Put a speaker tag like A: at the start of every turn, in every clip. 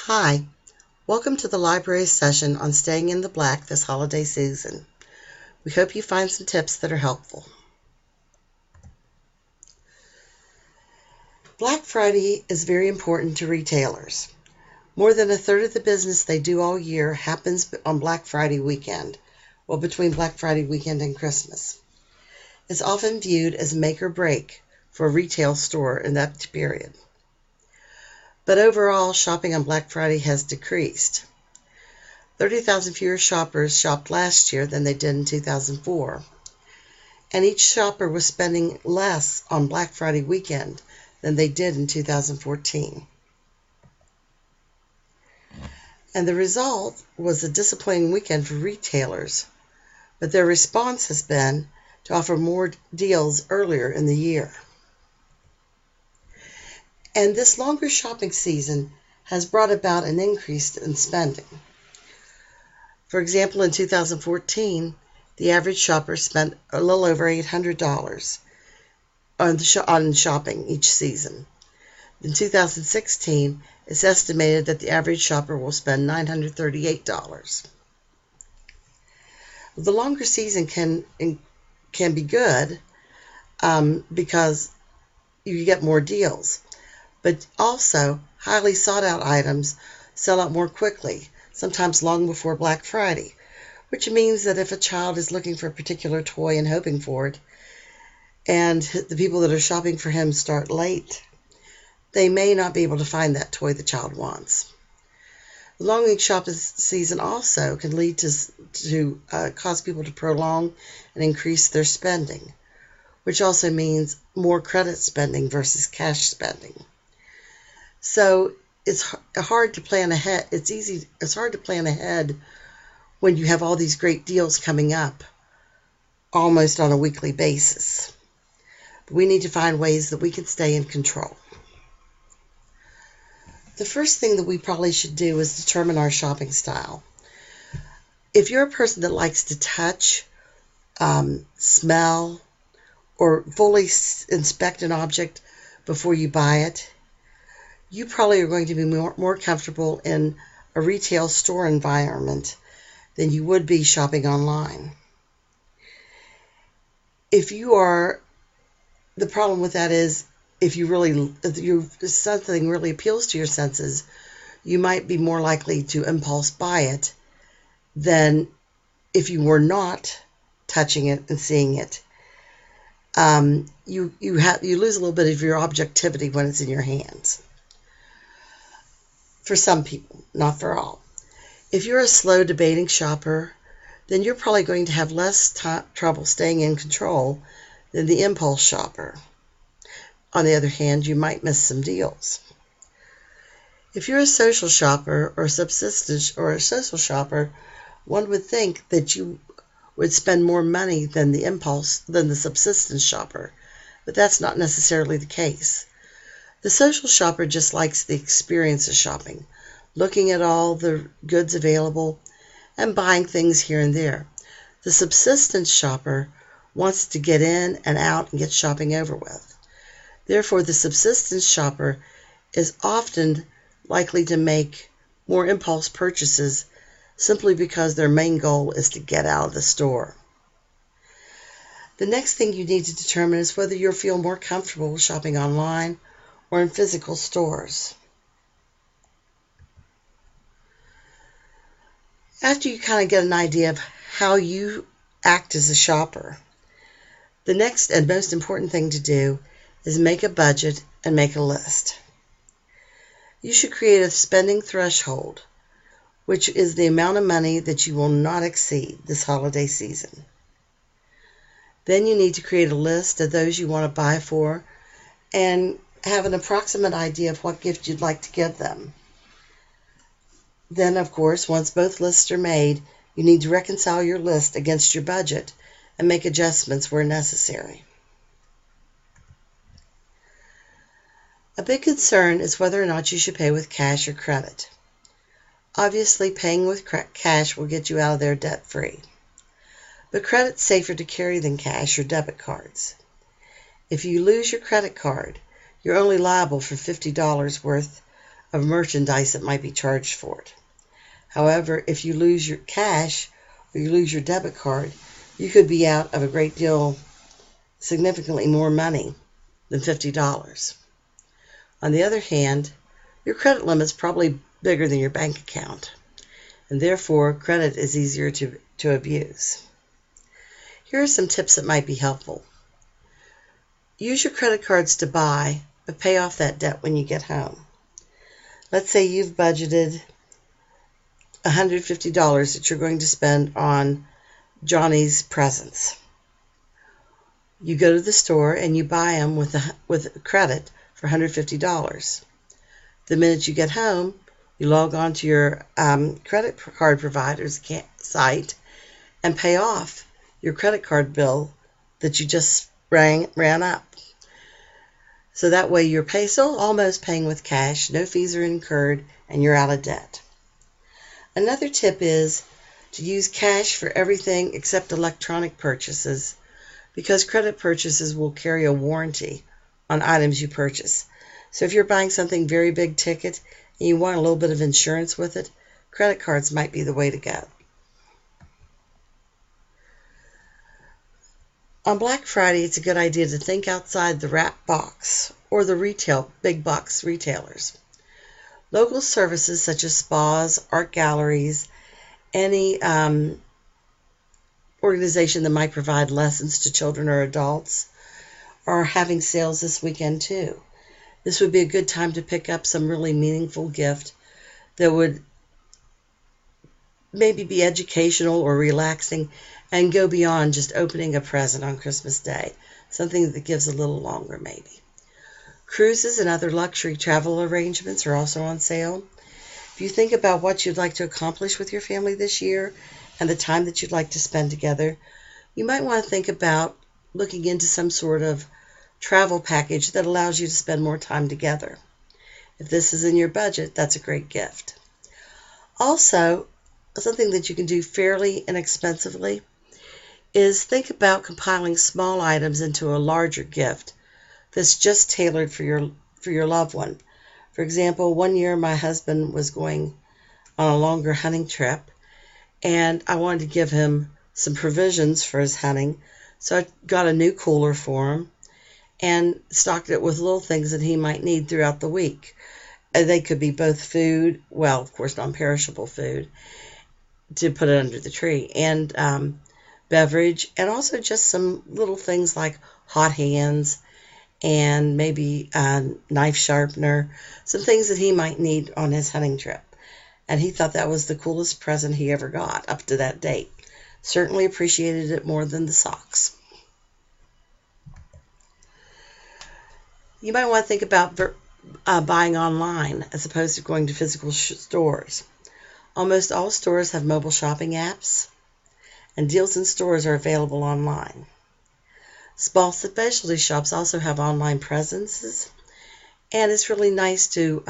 A: Hi, welcome to the library session on staying in the black this holiday season. We hope you find some tips that are helpful. Black Friday is very important to retailers. More than a third of the business they do all year happens on Black Friday weekend, well, between Black Friday weekend and Christmas. It's often viewed as make or break for a retail store in that period. But overall, shopping on Black Friday has decreased. 30,000 fewer shoppers shopped last year than they did in 2004, and each shopper was spending less on Black Friday weekend than they did in 2014. And the result was a disappointing weekend for retailers, but their response has been to offer more deals earlier in the year. And this longer shopping season has brought about an increase in spending. For example, in 2014, the average shopper spent a little over $800 on shopping each season. In 2016, it's estimated that the average shopper will spend $938. The longer season can be good because you get more deals, but also highly sought out items sell out more quickly, sometimes long before Black Friday, which means that if a child is looking for a particular toy and hoping for it, and the people that are shopping for him start late, they may not be able to find that toy the child wants. The long shopping season also can lead to cause people to prolong and increase their spending, which also means more credit spending versus cash spending. So it's hard to plan ahead. It's hard to plan ahead when you have all these great deals coming up almost on a weekly basis. But we need to find ways that we can stay in control. The first thing that we probably should do is determine our shopping style. If you're a person that likes to touch, smell, or fully inspect an object before you buy it, you probably are going to be more comfortable in a retail store environment than you would be shopping online. The problem with that is if something really appeals to your senses, you might be more likely to impulse buy it than if you were not touching it and seeing it. You lose a little bit of your objectivity when it's in your hands. For some people, not for all. If you're a slow debating shopper, then you're probably going to have less trouble staying in control than the impulse shopper. On the other hand, you might miss some deals. If you're a social shopper or a social shopper, one would think that you would spend more money than the subsistence shopper, but that's not necessarily the case. The social shopper just likes the experience of shopping, looking at all the goods available and buying things here and there. The subsistence shopper wants to get in and out and get shopping over with. Therefore, the subsistence shopper is often likely to make more impulse purchases simply because their main goal is to get out of the store. The next thing you need to determine is whether you'll feel more comfortable shopping online or in physical stores. After you kind of get an idea of how you act as a shopper, the next and most important thing to do is make a budget and make a list. You should create a spending threshold, which is the amount of money that you will not exceed this holiday season. Then you need to create a list of those you want to buy for and have an approximate idea of what gift you'd like to give them. Then, of course, once both lists are made, you need to reconcile your list against your budget and make adjustments where necessary. A big concern is whether or not you should pay with cash or credit. Obviously, paying with cash will get you out of there debt-free. But credit's safer to carry than cash or debit cards. If you lose your credit card, you're only liable for $50 worth of merchandise that might be charged for it. However, if you lose your cash or you lose your debit card, you could be out of a great deal, significantly more money than $50. On the other hand, your credit limit's probably bigger than your bank account, and therefore credit is easier to abuse. Here are some tips that might be helpful. Use your credit cards to buy, but pay off that debt when you get home. Let's say you've budgeted $150 that you're going to spend on Johnny's presents. You go to the store and you buy them with credit for $150. The minute you get home, you log on to your credit card provider's site and pay off your credit card bill that you just ran up. So that way you're still almost paying with cash, no fees are incurred, and you're out of debt. Another tip is to use cash for everything except electronic purchases, because credit purchases will carry a warranty on items you purchase. So if you're buying something very big ticket and you want a little bit of insurance with it, credit cards might be the way to go. On Black Friday, it's a good idea to think outside the wrap box or the big box retailers. Local services such as spas, art galleries, any organization that might provide lessons to children or adults are having sales this weekend too. This would be a good time to pick up some really meaningful gift that would maybe be educational or relaxing and go beyond just opening a present on Christmas Day, something that gives a little longer maybe. Cruises and other luxury travel arrangements are also on sale. If you think about what you'd like to accomplish with your family this year and the time that you'd like to spend together, you might want to think about looking into some sort of travel package that allows you to spend more time together. If this is in your budget, that's a great gift. Also, something that you can do fairly inexpensively is think about compiling small items into a larger gift that's just tailored for your loved one. For example, one year my husband was going on a longer hunting trip, and I wanted to give him some provisions for his hunting, so I got a new cooler for him and stocked it with little things that he might need throughout the week. They could be both food, well, of course, non-perishable food, to put it under the tree, and beverage, and also just some little things like hot hands and maybe a knife sharpener, some things that he might need on his hunting trip. And he thought that was the coolest present he ever got up to that date. Certainly appreciated it more than the socks. You might want to think about buying online as opposed to going to physical stores. Almost all stores have mobile shopping apps, and deals in stores are available online. Small specialty shops also have online presences, and it's really nice to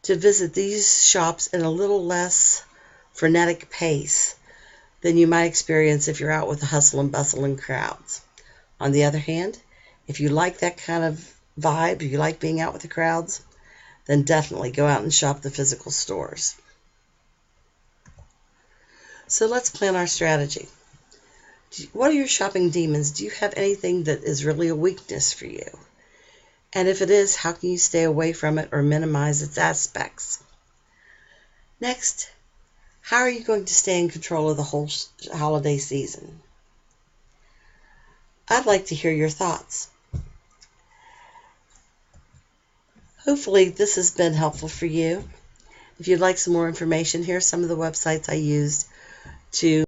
A: visit these shops in a little less frenetic pace than you might experience if you're out with the hustle and bustle and crowds. On the other hand, if you like that kind of vibe, if you like being out with the crowds, then definitely go out and shop the physical stores. So let's plan our strategy. What are your shopping demons? Do you have anything that is really a weakness for you? And if it is, how can you stay away from it or minimize its aspects? Next, how are you going to stay in control of the whole holiday season? I'd like to hear your thoughts. Hopefully this has been helpful for you. If you'd like some more information, here are some of the websites I used to